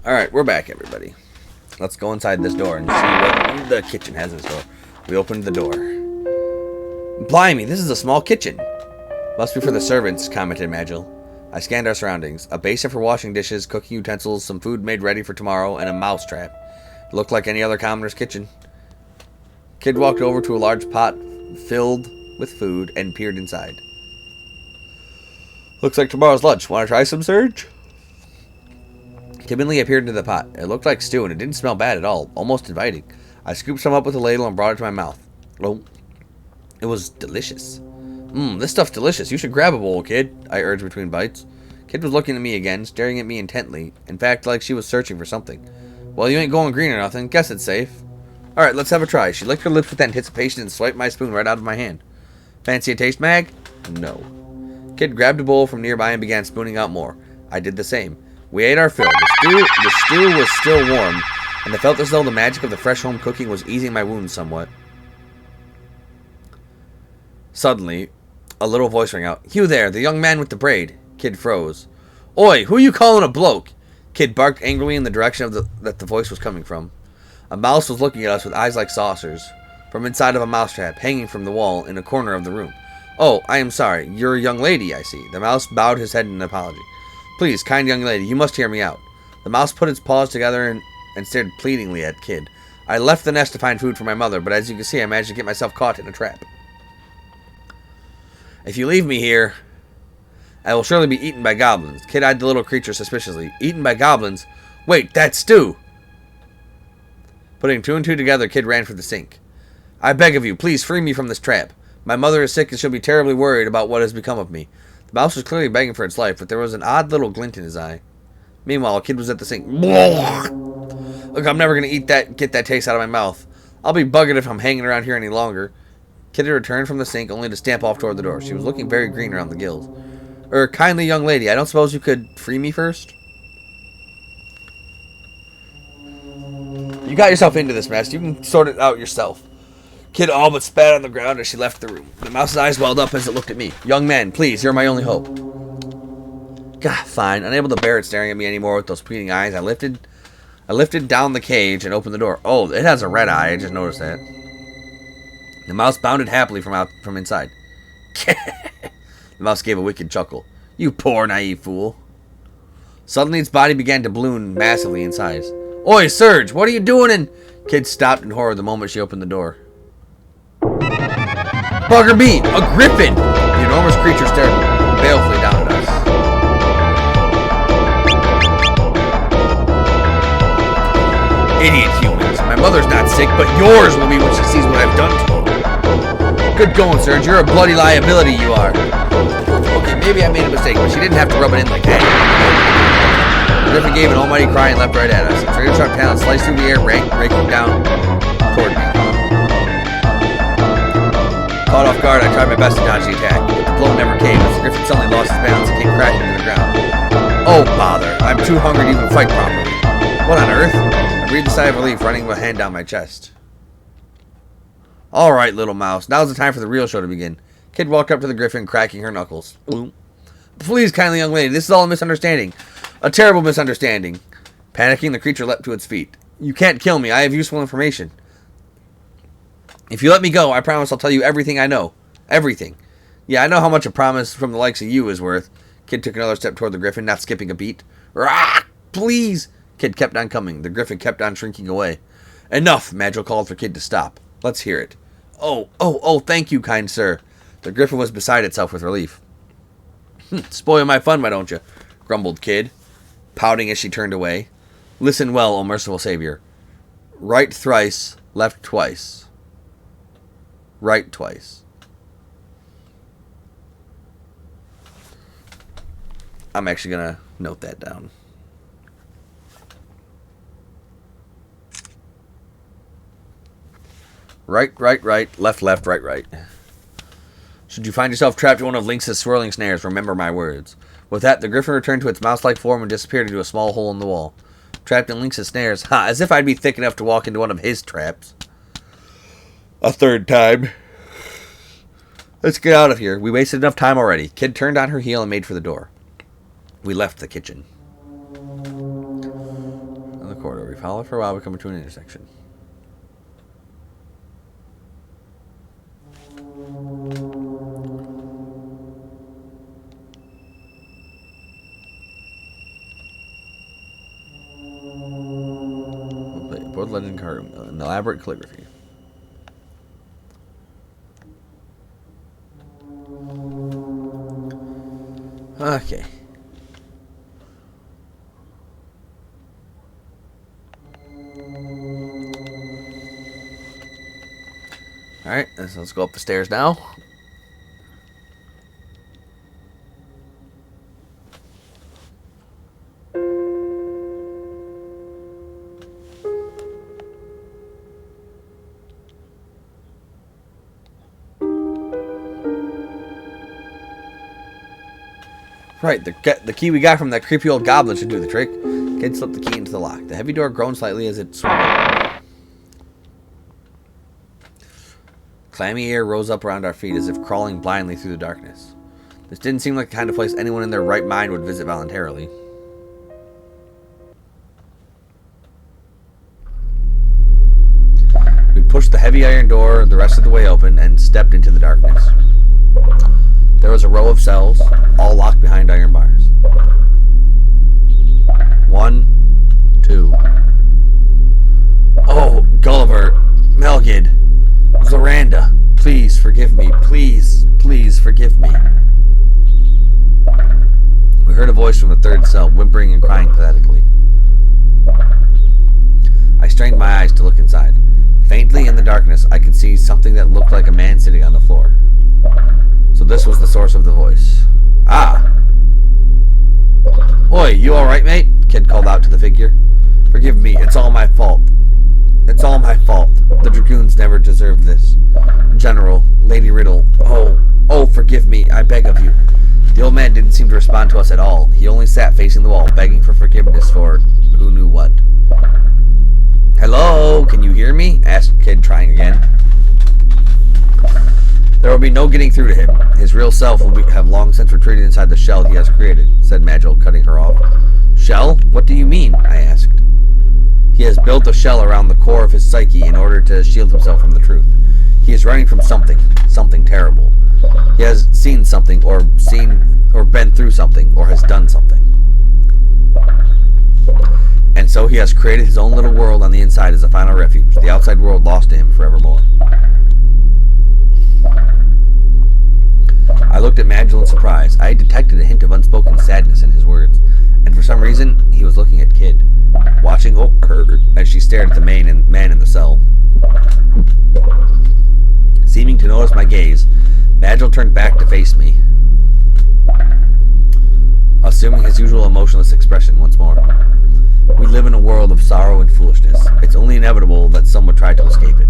Alright, we're back, everybody. Let's go inside this door and see what the kitchen has in store. We opened the door. Blimey, this is a small kitchen. Must be for the servants, commented Magil. I scanned our surroundings. A basin for washing dishes, cooking utensils, some food made ready for tomorrow, and a mousetrap. It looked like any other commoner's kitchen. Kid walked over to a large pot filled with food and peered inside. Looks like tomorrow's lunch. Want to try some, Serge? Timidly I peered into the pot. It looked like stew, and it didn't smell bad at all. Almost inviting. I scooped some up with a ladle and brought it to my mouth. Oh, it was delicious. This stuff's delicious. You should grab a bowl, kid, I urged between bites. Kid was looking at me again, staring at me intently. In fact, like she was searching for something. Well, you ain't going green or nothing. Guess it's safe. Alright, let's have a try. She licked her lips with anticipation and swiped my spoon right out of my hand. Fancy a taste, Mag? No. Kid grabbed a bowl from nearby and began spooning out more. I did the same. We ate our fill. The stew was still warm, and I felt as though the magic of the fresh home cooking was easing my wounds somewhat. Suddenly, a little voice rang out. You there, the young man with the braid. Kid froze. Oi, who you calling a bloke? Kid barked angrily in the direction of that the voice was coming from. A mouse was looking at us with eyes like saucers, from inside of a mousetrap, hanging from the wall in a corner of the room. Oh, I am sorry. You're a young lady, I see. The mouse bowed his head in apology. Please, kind young lady, you must hear me out. The mouse put its paws together and stared pleadingly at Kid. I left the nest to find food for my mother, but as you can see, I managed to get myself caught in a trap. If you leave me here, I will surely be eaten by goblins. Kid eyed the little creature suspiciously. Eaten by goblins? Wait, that's stew! Putting two and two together, Kid ran for the sink. I beg of you, please free me from this trap. My mother is sick and she'll be terribly worried about what has become of me. The mouse was clearly begging for its life, but there was an odd little glint in his eye. Meanwhile, Kid was at the sink. Look, I'm never going to get that taste out of my mouth. I'll be buggered if I'm hanging around here any longer. Kid had returned from the sink only to stamp off toward the door. She was looking very green around the gills. Kindly young lady, I don't suppose you could free me first? You got yourself into this mess. You can sort it out yourself. Kid all but spat on the ground as she left the room. The mouse's eyes welled up as it looked at me. Young man, please, you're my only hope. God, fine. Unable to bear it staring at me anymore with those pleading eyes, I lifted down the cage and opened the door. Oh, it has a red eye. I just noticed that. The mouse bounded happily from inside. The mouse gave a wicked chuckle. You poor naive fool. Suddenly its body began to balloon massively in size. Oi, Serge, what are you doing in... Kid stopped in horror the moment she opened the door. Bugger me! A griffin! The enormous creature stared balefully down at us. Idiot humans. My mother's not sick, but yours will be when she sees what I've done to you. Good going, Serge. You're a bloody liability, you are. Okay, maybe I made a mistake, but she didn't have to rub it in like that. The griffin gave an almighty cry and leapt right at us. Its razor-sharp talons sliced through the air, raking down toward me. Caught off guard, I tried my best to dodge the attack, but the blow never came as the griffin suddenly lost its balance and came crashing to the ground. Oh, bother. I'm too hungry to even fight properly. What on earth? I breathed a sigh of relief, running my hand down my chest. Alright, little mouse. Now's the time for the real show to begin. Kid walked up to the griffin, cracking her knuckles. Please, kindly young lady, this is all a misunderstanding. A terrible misunderstanding. Panicking, the creature leapt to its feet. You can't kill me. I have useful information. If you let me go, I promise I'll tell you everything I know. Everything. Yeah, I know how much a promise from the likes of you is worth. Kid took another step toward the griffin, not skipping a beat. Rah! Please! Kid kept on coming. The griffin kept on shrinking away. Enough! Magil called for Kid to stop. Let's hear it. Oh, thank you, kind sir. The griffin was beside itself with relief. Spoil my fun, why don't you? Grumbled Kid, pouting as she turned away. Listen well, O merciful savior. Right thrice, left twice. Right twice. I'm actually going to note that down. Right, left, right. Should you find yourself trapped in one of Lynx's swirling snares, remember my words. With that, the griffin returned to its mouse-like form and disappeared into a small hole in the wall. Trapped in Lynx's snares? Ha, as if I'd be thick enough to walk into one of his traps. A third time. Let's get out of here. We wasted enough time already. Kid turned on her heel and made for the door. We left the kitchen. we follow for a while, we come to an intersection. Board legend card, an elaborate calligraphy. Okay. Alright, so let's go up the stairs now. Right, the key we got from that creepy old goblin should do the trick. Kid slipped the key into the lock. The heavy door groaned slightly as it swung open. Clammy air rose up around our feet as if crawling blindly through the darkness. This didn't seem like the kind of place anyone in their right mind would visit voluntarily. We pushed the heavy iron door the rest of the way open and stepped into the darkness. There was a row of cells, all locked behind iron bars. 1, 2. Oh, Gulliver, Melgid, Zoranda, please forgive me. Please, please forgive me. We heard a voice from the third cell, whimpering and crying pathetically. I strained my eyes to look inside. Faintly in the darkness, I could see something that looked like a man sitting on the floor. So this was the source of the voice. Ah! Oi, you alright, mate? Kid called out to the figure. Forgive me, it's all my fault. It's all my fault. The dragoons never deserved this. General, Lady Riddle, oh, forgive me, I beg of you. The old man didn't seem to respond to us at all. He only sat facing the wall, begging for forgiveness for who knew what. Hello, can you hear me? Asked Kid, trying again. There will be no getting through to him. His real self will have long since retreated inside the shell he has created, said Magil, cutting her off. Shell? What do you mean? I asked. He has built a shell around the core of his psyche in order to shield himself from the truth. He is running from something terrible. He has seen something, or been through something, or has done something. And so he has created his own little world on the inside as a final refuge, the outside world lost to him forevermore. I looked at Magil in surprise. I had detected a hint of unspoken sadness in his words, and for some reason, he was looking at Kid, watching over her as she stared at the man in the cell. Seeming to notice my gaze, Magil turned back to face me, assuming his usual emotionless expression once more. We live in a world of sorrow and foolishness. It's only inevitable that some would try to escape it.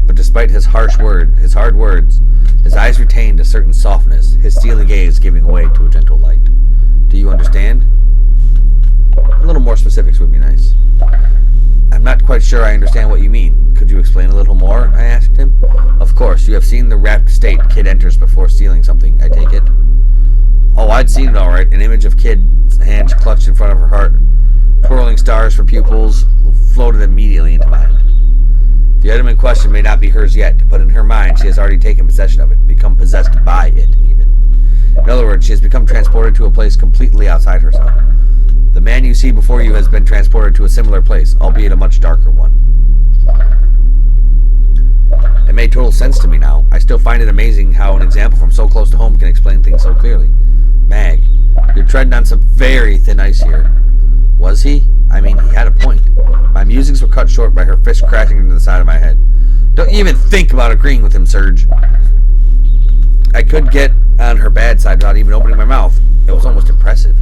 But despite his hard words, his eyes retained a certain softness, his steely gaze giving way to a gentle light. Do you understand? A little more specifics would be nice. I'm not quite sure I understand what you mean. Could you explain a little more? I asked him. Of course, you have seen the rapt state Kid enters before stealing something, I take it. Oh, I'd seen it all right. An image of Kid's hands clutched in front of her heart, twirling stars for pupils, floated immediately into mine. The item in question may not be hers yet, but in her mind she has already taken possession of it, become possessed by it, even. In other words, she has become transported to a place completely outside herself. The man you see before you has been transported to a similar place, albeit a much darker one. It made total sense to me now. I still find it amazing how an example from so close to home can explain things so clearly. Mag, you're treading on some very thin ice here. Was he? I mean, he had a point. My musings were cut short by her fist crashing into the side of my head. Don't even think about agreeing with him, Serge. I could get on her bad side without even opening my mouth. It was almost impressive.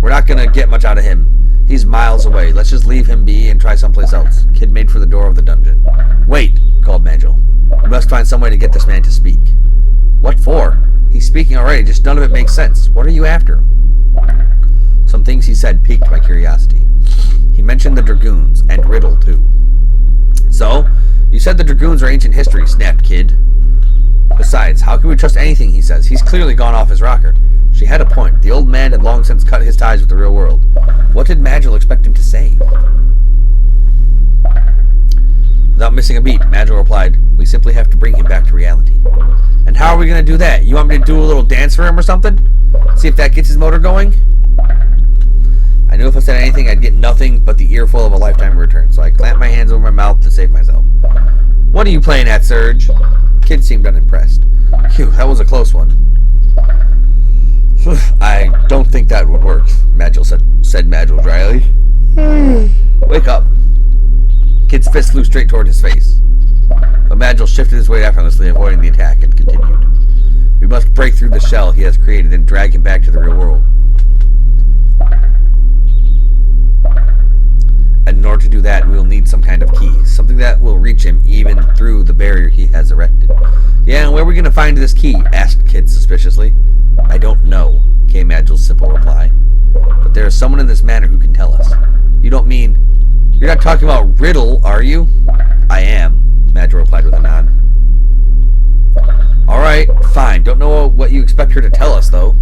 We're not gonna get much out of him. He's miles away. Let's just leave him be and try someplace else. Kid made for the door of the dungeon. Wait, called Magil. We must find some way to get this man to speak. What for? He's speaking already, just none of it makes sense. What are you after? Some things he said piqued my curiosity. He mentioned the dragoons, and Riddle, too. So, you said the dragoons are ancient history, snapped Kid. Besides, how can we trust anything he says? He's clearly gone off his rocker. She had a point. The old man had long since cut his ties with the real world. What did Magil expect him to say? Without missing a beat, Magil replied, "We simply have to bring him back to reality." "And how are we going to do that? You want me to do a little dance for him or something? See if that gets his motor going?" I knew if I said anything, I'd get nothing but the earful of a lifetime return, so I clamped my hands over my mouth to save myself. "What are you playing at, Serge?" Kid seemed unimpressed. "Phew, that was a close one." "I don't think that would work," said Magil dryly. "Wake up." Kid's fist flew straight toward his face. But Magil shifted his weight effortlessly, avoiding the attack, and continued. "We must break through the shell he has created and drag him back to the real world. And in order to do that, we will need some kind of key. Something that will reach him even through the barrier he has erected." "Yeah, and where are we going to find this key?" asked Kid suspiciously. "I don't know," came Magil's simple reply. "But there is someone in this manor who can tell us." "You don't mean... You're not talking about Riddle, are you?" "I am," Magil replied with a nod. "Alright, fine. Don't know what you expect her to tell us, though."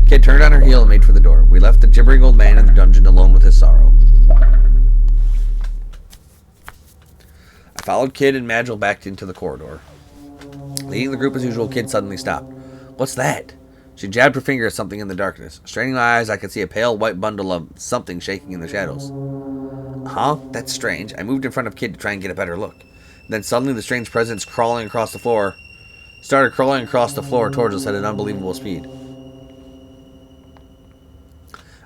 Kid turned on her heel and made for the door. We left the gibbering old man in the dungeon alone with his sorrow. I followed Kid and Magil back into the corridor. Leading the group as usual, Kid suddenly stopped. "What's that?" She jabbed her finger at something in the darkness. Straining my eyes, I could see a pale white bundle of something shaking in the shadows. "Huh? That's strange." I moved in front of Kid to try and get a better look. Then suddenly the strange presence started crawling across the floor towards us at an unbelievable speed.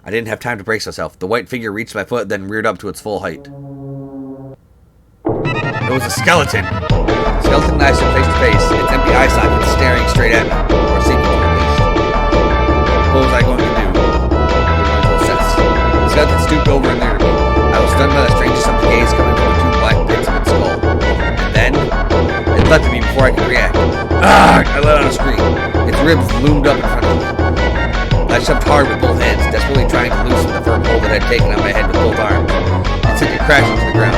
I didn't have time to brace myself. The white figure reached my foot, then reared up to its full height. It was a skeleton. The skeleton and I stood face to face, its empty eye sockets staring straight at me, or seeming to at least. What was I going to do? The skeleton stooped over and leered at me. I was stunned by the strangest of the gaze coming from the two black pits of its skull. And then, it leapt at me before I could react. "Ah!" I let out a scream. Its ribs loomed up in front of me. I shoved hard with both hands, desperately trying to loosen the firm hold it had taken on my head with both arms. It sent it crashing to the ground.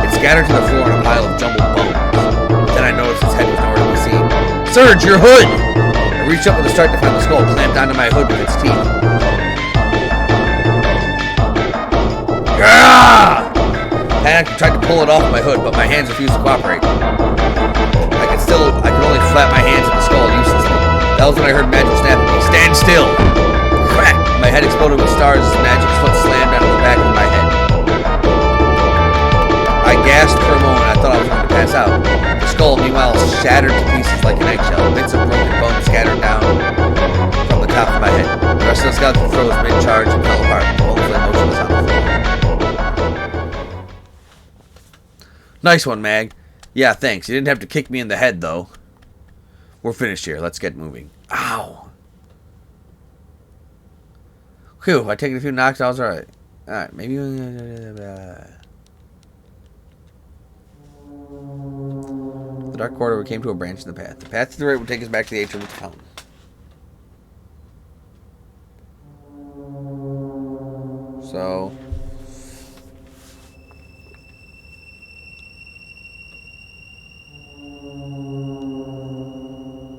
It scattered to the floor on a pile of jumbled bones. Then I noticed its head was nowhere to be seen. "Serge, your hood!" I reached up with a start to find the skull, clamped onto my hood with its teeth. Gah! Panic tried to pull it off my hood, but my hands refused to cooperate. I could only flap my hands at the skull uselessly. That was when I heard Magil snap at me. "Stand still!" Crack! My head exploded with stars as Magil's foot slammed onto the back of my head. I gasped for a moment. I thought I was going to pass out. The skull, meanwhile, shattered to pieces like an eggshell. Bits of broken bone scattered down from the top of my head. The rest of the skeleton froze mid-charge and fell apart, woefully motionless on the floor. "Nice one, Mag." "Yeah, thanks. You didn't have to kick me in the head, though." "We're finished here. Let's get moving." Ow. Phew, I taken a few knocks. I was alright. Alright, maybe... The dark corridor, we came to a branch in the path. The path to the right would take us back to the atrium with the fountain. So...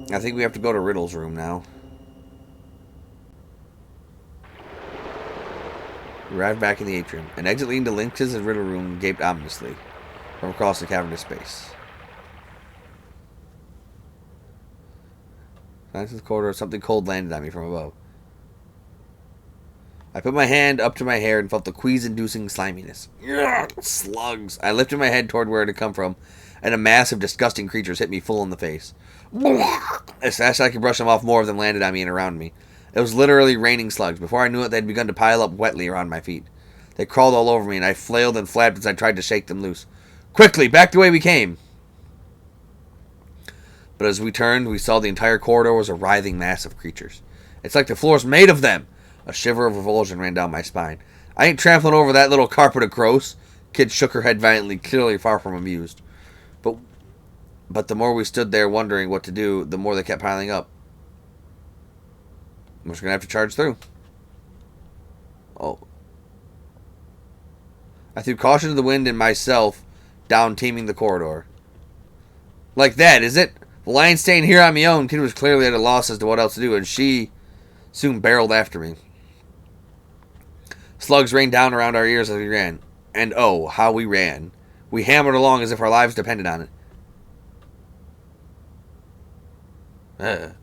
I think we have to go to Riddle's room now. We arrived back in the atrium. An exit leading to Lynx's and Riddle room gaped ominously from across the cavernous space. Silence in the corridor, something cold landed on me from above. I put my hand up to my hair and felt the quease-inducing sliminess. Ugh, slugs! I lifted my head toward where it had come from, and a mass of disgusting creatures hit me full in the face. As fast as I could brush them off, more of them landed on me and around me. It was literally raining slugs. Before I knew it, they'd begun to pile up wetly around my feet. They crawled all over me, and I flailed and flapped as I tried to shake them loose. "Quickly, back the way we came!" But as we turned, we saw the entire corridor was a writhing mass of creatures. "It's like the floor's made of them!" A shiver of revulsion ran down my spine. "I ain't trampling over that little carpet of gross." Kid shook her head violently, clearly far from amused. But the more we stood there wondering what to do, the more they kept piling up. We're just going to have to charge through. Oh. I threw caution to the wind and myself down, teaming the corridor. "Like that, is it? Well, I ain't staying here on my own." Kid was clearly at a loss as to what else to do, and she soon barreled after me. Slugs rained down around our ears as we ran. And oh, how we ran. We hammered along as if our lives depended on it.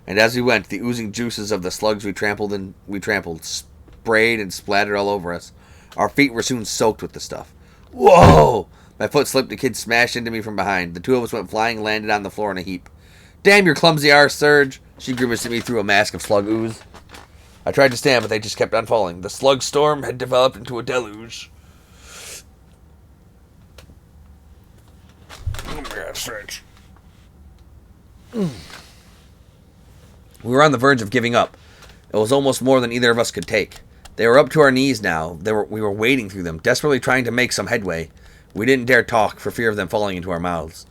And as we went, the oozing juices of the slugs we trampled, sprayed and splattered all over us. Our feet were soon soaked with the stuff. Whoa! My foot slipped, the kid smashed into me from behind. The two of us went flying and landed on the floor in a heap. Damn your clumsy arse, Surge! She grimaced at me through a mask of slug ooze. I tried to stand, but they just kept on falling. The slug storm had developed into a deluge. Oh my God, Surge. We were on the verge of giving up. It was almost more than either of us could take. They were up to our knees now. We were wading through them, desperately trying to make some headway. We didn't dare talk for fear of them falling into our mouths.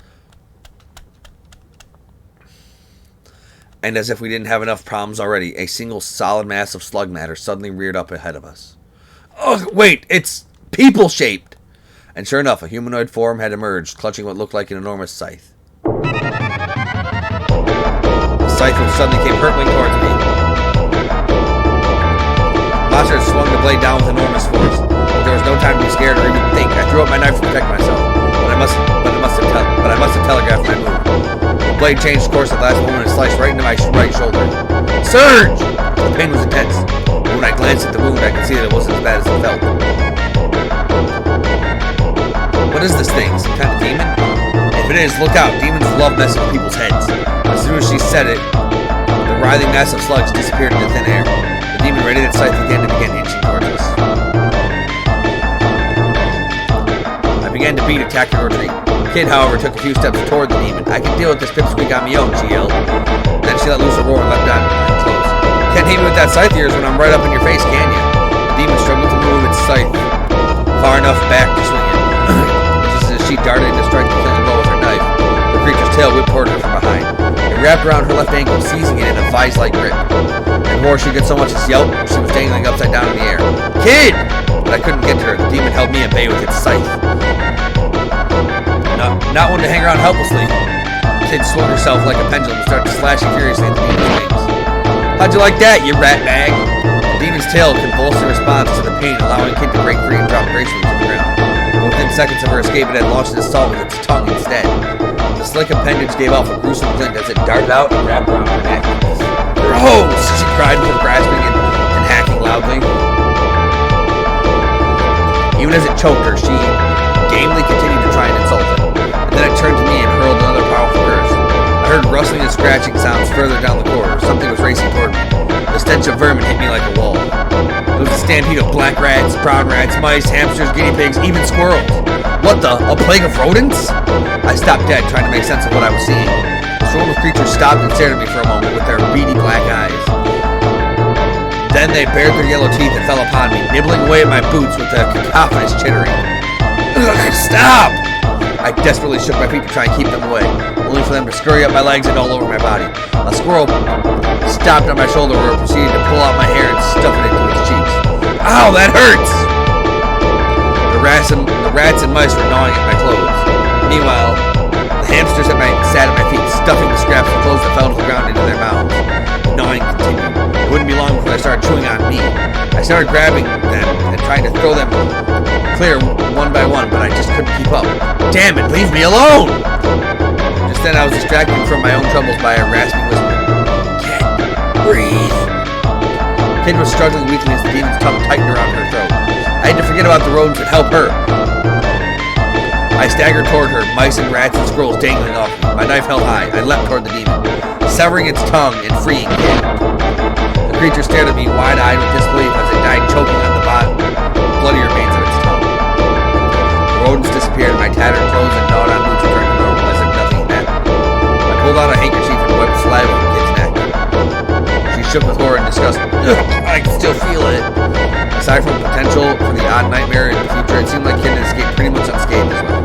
And as if we didn't have enough problems already, a single solid mass of slug matter suddenly reared up ahead of us. Oh, wait, it's people-shaped! And sure enough, a humanoid form had emerged, clutching what looked like an enormous scythe. The scythe suddenly came hurtling towards me. The monster had swung the blade down with enormous force. But there was no time to be scared or even think. I threw up my knife to protect myself, but I must have telegraphed my move. The blade changed course at the last moment and sliced right into my right shoulder. Surge! The pain was intense, but when I glanced at the wound, I could see that it wasn't as bad as it felt. What is this thing? Some kind of demon? If it is, look out. Demons love messing with people's heads. As soon as she said it, the writhing mass of slugs disappeared into thin air. The demon readied its scythe again and began inching towards us. I began to beat a tactical retreat. Kid, however, took a few steps toward the demon. I can deal with this pipsqueak on my own, she yelled. Then she let loose a roar and leapt down and close. Can't hit me with that scythe of yours when I'm right up in your face, can you? The demon struggled to move its scythe far enough back to swing it. Just as she darted in to strike the clinging blow with her knife, the creature's tail whipped toward her from behind. It wrapped around her left ankle, seizing it in a vise-like grip. And before she could so much as yelp, she was dangling upside down in the air. Kid! But I couldn't get to her. The demon held me at bay with its scythe. Not one to hang around helplessly. Kid swung herself like a pendulum and started slashing furiously at the demon's wings. How'd you like that, you rat bag? The demon's tail convulsed in response to the pain, allowing Kid to break free and drop gracefully to the ground. But within seconds of her escape, it had launched an assault with its tongue instead. The slick appendage gave off a gruesome glint as it darted out and wrapped around her neck. Gross! She cried with grasping and hacking loudly. Even as it choked her, she gamely continued to try and insult him. And then it turned to me and hurled another powerful curse. I heard rustling and scratching sounds further down the corridor. Something was racing toward me. The stench of vermin hit me like a wall. It was a stampede of black rats, brown rats, mice, hamsters, guinea pigs, even squirrels. What the? A plague of rodents? I stopped dead, trying to make sense of what I was seeing. The swarm of creatures stopped and stared at me for a moment with their beady black eyes. Then they bared their yellow teeth and fell upon me, nibbling away at my boots with a cacophonous chittering. Stop! I desperately shook my feet to try and keep them away, only for them to scurry up my legs and all over my body. A squirrel stopped on my shoulder where it proceeded to pull out my hair and stuff it into its cheeks. Ow, that hurts! The rats and mice were gnawing at my clothes. Meanwhile, the hamsters sat at my feet, stuffing the scraps of clothes that fell to the ground into their mouths. The gnawing continued. It wouldn't be long before they started chewing on me. I started grabbing them and trying to throw them clear one by one, but I just couldn't keep up. Damn it, leave me alone! Just then I was distracted from my own troubles by a rasping whisper. Can't breathe. Kid was struggling weakly as the demon's tongue tightened around her throat. I had to forget about the rodents and help her. I staggered toward her, mice and rats and squirrels dangling off me. My knife held high. I leapt toward the demon, severing its tongue and freeing Kid. The creature stared at me wide-eyed with disbelief as it died choking on the bloody remains of its tongue. The rodents disappeared, my tattered clothes and gnawed on boots returned to normal as if nothing had happened. I pulled out a handkerchief and wiped saliva from Kid's neck. She shook with horror and disgust. I can still feel it. Aside from the potential for the odd nightmare in the future, it seemed like Kid had escaped pretty much unscathed as well.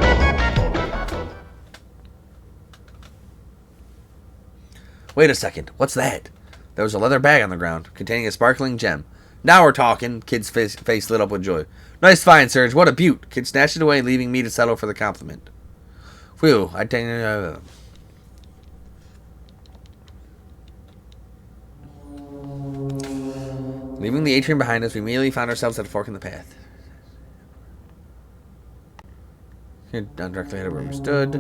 Wait a second, what's that? There was a leather bag on the ground, containing a sparkling gem. Now we're talking. Kid's face lit up with joy. Nice find, Surge. What a beaut. Kid snatched it away, leaving me to settle for the compliment. Whew, I think... Leaving the atrium behind us, we immediately found ourselves at a fork in the path. Kid down directly ahead of where we stood.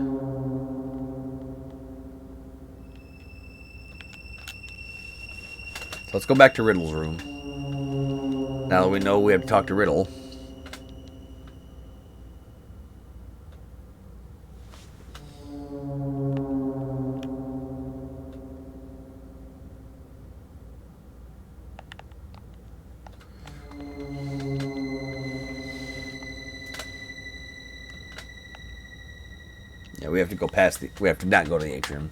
So let's go back to Riddle's room. Now that we know we have to talk to Riddle. Yeah, we have to go past the... We have to not go to the atrium.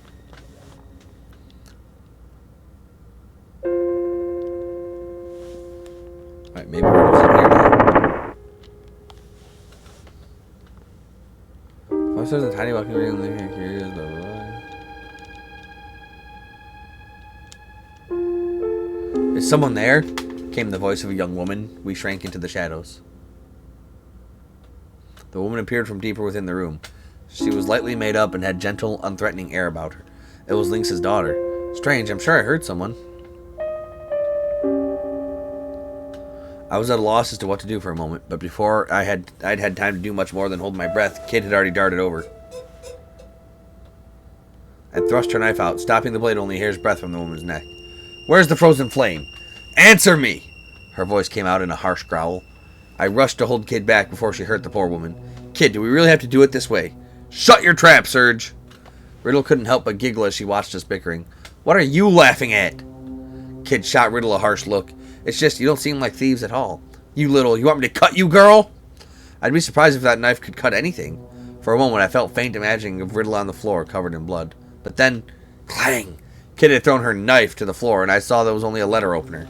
Alright, maybe we're in here now. There's a tiny walking room here. Here is blah, blah, blah. Is someone there? Came the voice of a young woman. We shrank into the shadows. The woman appeared from deeper within the room. She was lightly made up and had gentle, unthreatening air about her. It was Lynx's daughter. Strange, I'm sure I heard someone. I was at a loss as to what to do for a moment, but before I'd had time to do much more than hold my breath, Kid had already darted over and thrust her knife out, stopping the blade only a hair's breadth from the woman's neck. Where's the frozen flame? Answer me! Her voice came out in a harsh growl. I rushed to hold Kid back before she hurt the poor woman. Kid, do we really have to do it this way? Shut your trap, Surge! Riddle couldn't help but giggle as she watched us bickering. What are you laughing at? Kid shot Riddle a harsh look. It's just, you don't seem like thieves at all. You want me to cut you, girl? I'd be surprised if that knife could cut anything. For a moment, I felt faint imagining of Riddle on the floor, covered in blood. But then, clang! Kid had thrown her knife to the floor, and I saw there was only a letter opener.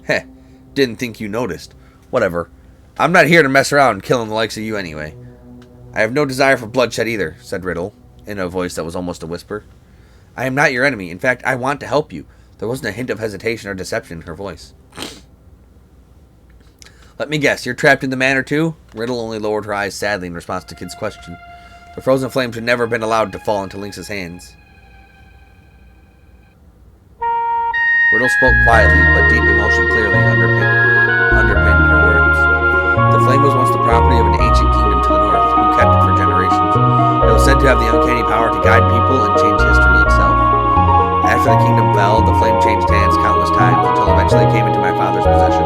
Heh, didn't think you noticed. Whatever. I'm not here to mess around killing the likes of you anyway. I have no desire for bloodshed either, said Riddle, in a voice that was almost a whisper. I am not your enemy. In fact, I want to help you. There wasn't a hint of hesitation or deception in her voice. Let me guess, you're trapped in the manor too? Riddle only lowered her eyes sadly in response to Kid's question. The frozen flame should never have been allowed to fall into Lynx's hands. Riddle spoke quietly, but deep emotion clearly underpinned her words. The flame was once the property of an ancient kingdom to the north, who kept it for generations. It was said to have the uncanny power to guide people and change history itself. After the kingdom fell, the flame changed hands countless times until eventually it came into my father's possession.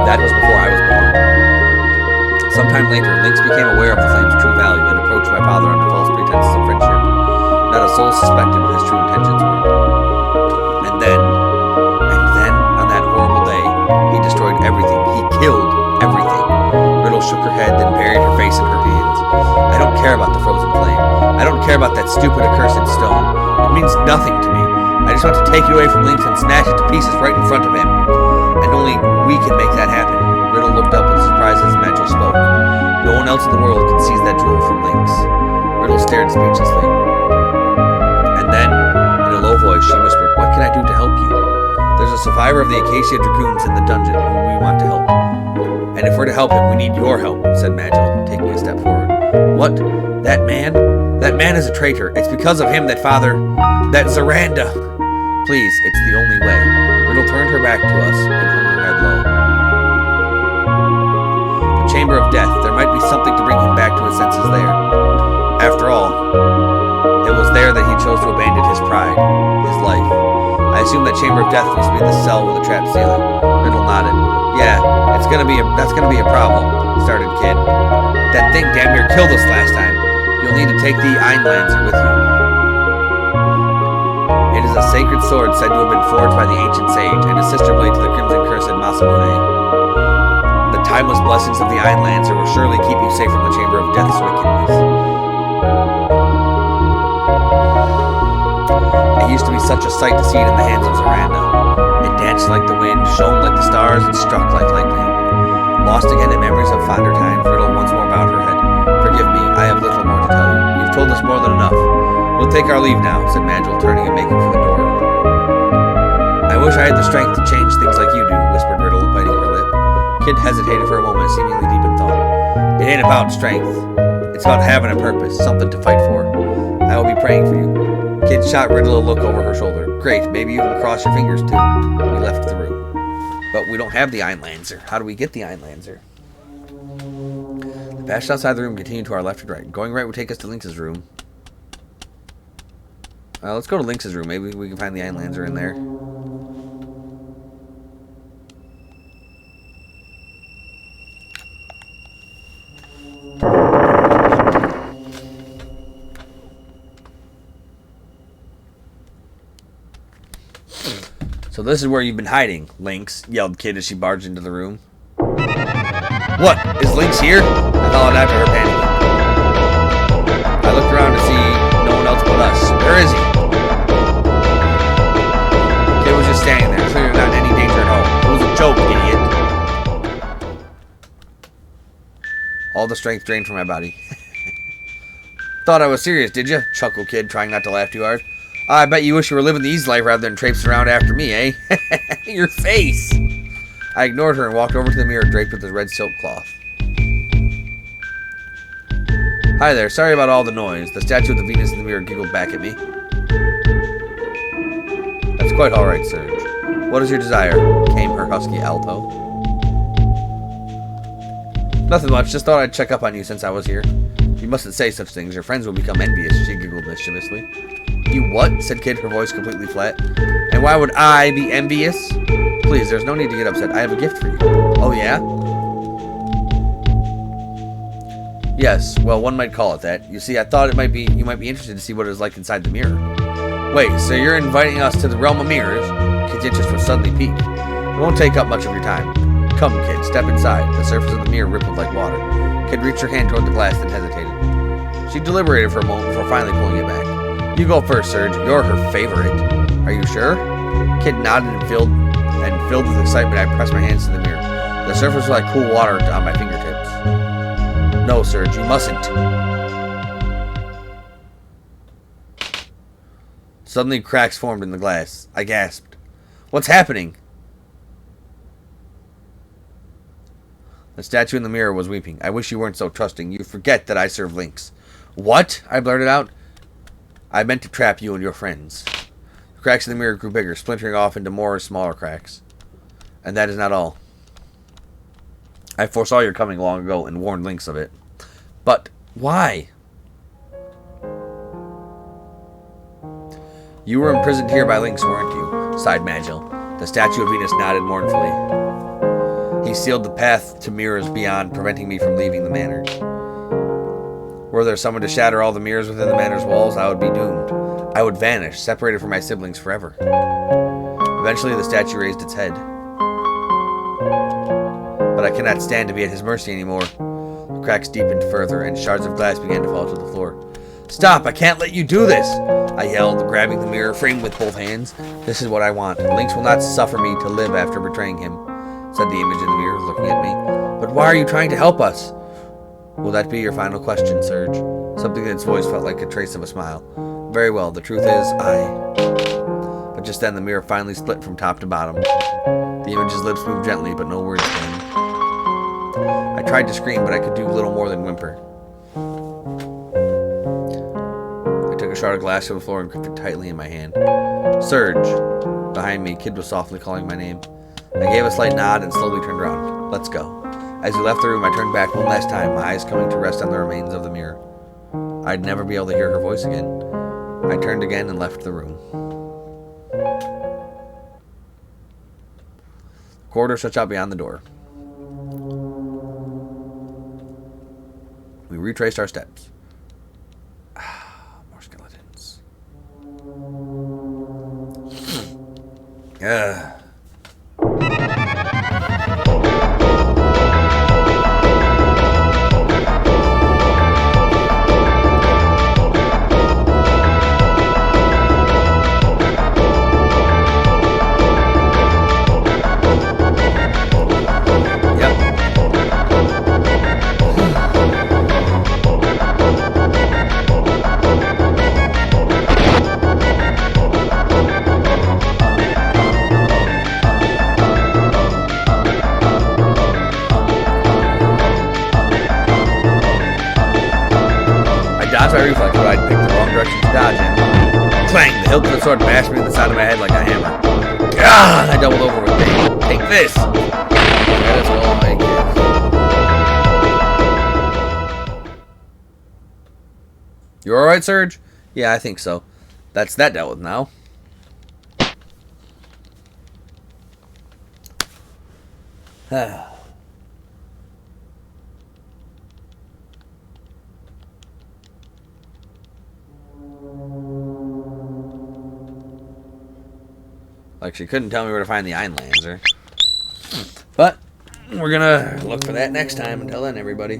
That was before I was born. Sometime later, Lynx became aware of the flame's true value and approached my father under false pretenses of friendship. Not a soul suspected what his true intentions were. And then, on that horrible day, he destroyed everything. He killed everything. Riddle shook her head, then buried her face in her hands. I don't care about the frozen flame. I don't care about that stupid accursed stone. It means nothing to me. I just want to take it away from Lynx and smash it to pieces right in front of him. And only we can make that happen. Riddle looked up with surprise as Magil spoke. No one else in the world can seize that jewel from Lynx. Riddle stared speechlessly. And then, in a low voice, she whispered, What can I do to help you? There's a survivor of the Acacia Dragoons in the dungeon who we want to help. And if we're to help him, we need your help, said Magil, taking a step forward. What? That man? That man is a traitor. It's because of him that Zaranda. Please, it's the only way. Riddle turned her back to us and hung her head low. The chamber of death. There might be something to bring him back to his senses there. After all, it was there that he chose to abandon his pride, his life. I assume that chamber of death must be the cell with a trapped ceiling. Riddle nodded. Yeah, that's gonna be a problem, started Kid. That thing damn near killed us last time. You'll need to take the Einlanzer with you. It is a sacred sword said to have been forged by the ancient sage, and a sister blade to the crimson cursed Masamune. The timeless blessings of the Einlanzer will surely keep you safe from the chamber of death's wickedness. It used to be such a sight to see it in the hands of Zaranda. It danced like the wind, shone like the stars, and struck like lightning. Lost again in memories of fonder times, Riddle once more bowed her head. Forgive me, I have little more to tell you. You've told us more than enough. We'll take our leave now, said Magil, turning and making for the door. I wish I had the strength to change things like you do, whispered Riddle, biting her lip. Kid hesitated for a moment, seemingly deep in thought. It ain't about strength. It's about having a purpose, something to fight for. I will be praying for you. Kid shot Riddle a look over her shoulder. Great, maybe you can cross your fingers too. We left the room. But we don't have the Einlanzer. How do we get the Einlanzer? The passage outside the room continued to our left and right. Going right would take us to Lynx's room. Let's go to Lynx's room. Maybe we can find the Einlanzer in there. So this is where you've been hiding, Lynx, yelled Kid as she barged into the room. What? Is Lynx here? I followed after her, panicking. I looked around to see no one else but us. Where is he? Kid was just standing there, clearly not in any danger at all. It was a joke, idiot. All the strength drained from my body. Thought I was serious, did you? Chuckled Kid, trying not to laugh too hard. I bet you wish you were living the easy life rather than traipsing around after me, eh? Your face! I ignored her and walked over to the mirror draped with the red silk cloth. Hi there, sorry about all the noise. The statue of the Venus in the mirror giggled back at me. That's quite alright, Serge. What is your desire? Came her husky alto. Nothing much, just thought I'd check up on you since I was here. You mustn't say such things, your friends will become envious, she giggled mischievously. You what? Said Kid, her voice completely flat. And why would I be envious? Please, there's no need to get upset. I have a gift for you. Oh, yeah? Yes, well, one might call it that. You see, I thought you might be interested to see what it is like inside the mirror. Wait, so you're inviting us to the realm of mirrors? Kid's interest was suddenly piqued. It won't take up much of your time. Come, Kid, step inside. The surface of the mirror rippled like water. Kid reached her hand toward the glass, then hesitated. She deliberated for a moment before finally pulling it back. You go first, Serge. You're her favorite. Are you sure? Kid nodded and filled with excitement, I pressed my hands to the mirror. The surface was like cool water on my fingertips. No, Serge, you mustn't. Suddenly, cracks formed in the glass. I gasped. What's happening? The statue in the mirror was weeping. I wish you weren't so trusting. You forget that I serve Lynx. What? I blurted out. I meant to trap you and your friends. The cracks in the mirror grew bigger, splintering off into more smaller cracks. And that is not all. I foresaw your coming long ago and warned Lynx of it. But why? You were imprisoned here by Lynx, weren't you? Sighed Magil. The statue of Venus nodded mournfully. He sealed the path to mirrors beyond, preventing me from leaving the manor. Were there someone to shatter all the mirrors within the manor's walls, I would be doomed. I would vanish, separated from my siblings forever. Eventually, the statue raised its head. But I cannot stand to be at his mercy anymore. The cracks deepened further, and shards of glass began to fall to the floor. Stop! I can't let you do this! I yelled, grabbing the mirror, framed with both hands. This is what I want. Lynx will not suffer me to live after betraying him, said the image in the mirror, looking at me. But why are you trying to help us? Will that be your final question, Serge? Something in its voice felt like a trace of a smile. Very well, the truth is, But just then the mirror finally split from top to bottom. The image's lips moved gently, but no words came. I tried to scream, but I could do little more than whimper. I took a shard of glass to the floor and gripped it tightly in my hand. Serge! Behind me, Kid was softly calling my name. I gave a slight nod and slowly turned around. Let's go. As we left the room, I turned back one last time, my eyes coming to rest on the remains of the mirror. I'd never be able to hear her voice again. I turned again and left the room. The corridor stretched out beyond the door. We retraced our steps. More skeletons. My reflex, but I'd picked the wrong direction to dodge in. Clang! The hilt of the sword bashed me in the side of my head like a hammer. I doubled over with pain. this. That is all I get. You alright, Serge? Yeah, I think so. That's that dealt with now. Like, she couldn't tell me where to find the Einlands, but we're gonna look for that next time. Until then, everybody.